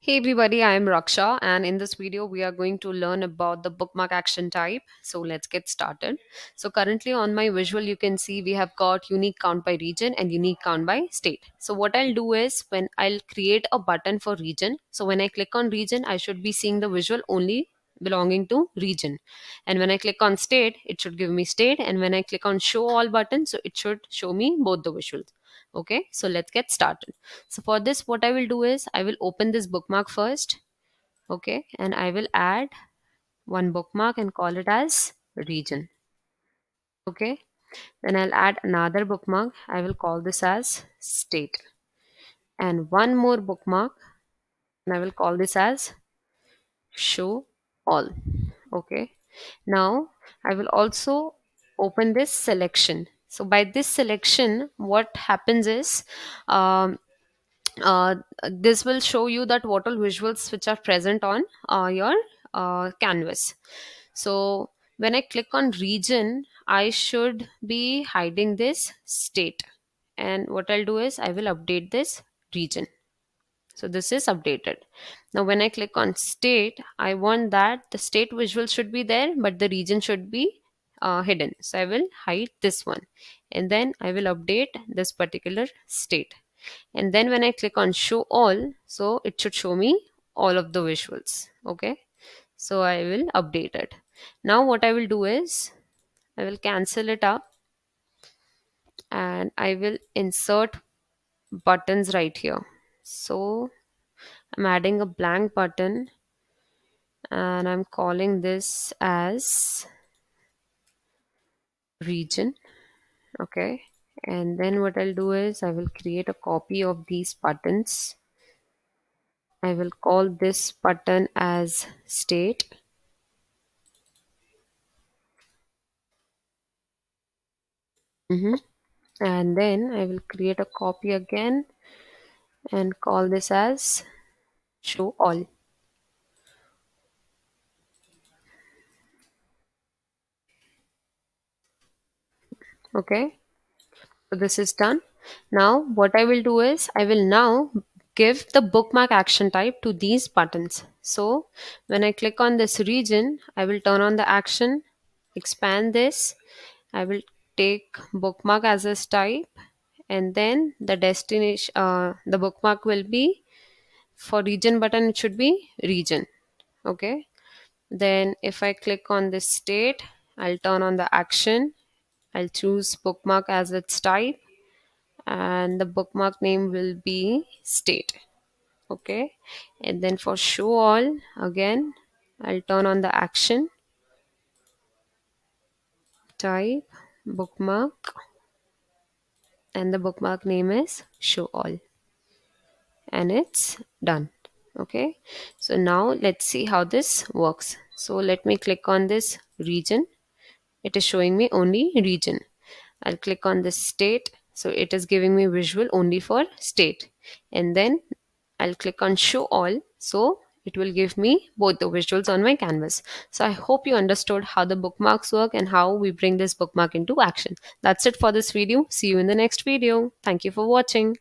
Hey everybody, I am Raksha, and in this video, we are going to learn about the bookmark action type. So let's get started. So currently on my visual, you can see we have got unique count by region and unique count by state. So what I'll do is when I'll create a button for region, so when I click on region, I should be seeing the visual only belonging to region. And when I click on state, it should give me state. And when I click on show all button, so it should show me both the visuals. Okay, so let's get started. So for this, what I will do is I will open this bookmark first. Okay, and I will add one bookmark and call it as region. Okay, then I'll add another bookmark. I will call this as state. And one more bookmark, and I will call this as show all. Okay, now I will also open this selection. So by this selection, what happens is uh, this will show you that what all visuals which are present on your canvas. So when I click on region, I should be hiding this state, and what I'll do is I will update this region. So this is updated. Now when I click on state, I want that the state visual should be there, but the region should be hidden. So I will hide this one, and then I will update this particular state. And then when I click on show all, so it should show me all of the visuals. Okay, so I will update it. Now what I will do is I will cancel it up, and I will insert buttons right here. So I'm adding a blank button, and I'm calling this as region. Okay, and then what I'll do is I will create a copy of these buttons. I will call this button as state. Mhm. And then I will create a copy again and call this as show all. Okay, so this is done. Now what I will do is I will now give the bookmark action type to these buttons. So when I click on this region, I will turn on the action, expand this. I will take bookmark as a type, and then the destination, the bookmark will be for region button, it should be region. Okay, then if I click on this state, I'll turn on the action. I'll choose bookmark as its type, and the bookmark name will be state. Okay, and then for show all, again, I'll turn on the action, type, bookmark, and the bookmark name is show all, and it's done. Okay, so now let's see how this works. So let me click on this region. It is showing me only region. I'll click on this state. So it is giving me visual only for state. And then I'll click on show all. So it will give me both the visuals on my canvas. So I hope you understood how the bookmarks work and how we bring this bookmark into action. That's it for this video. See you in the next video. Thank you for watching.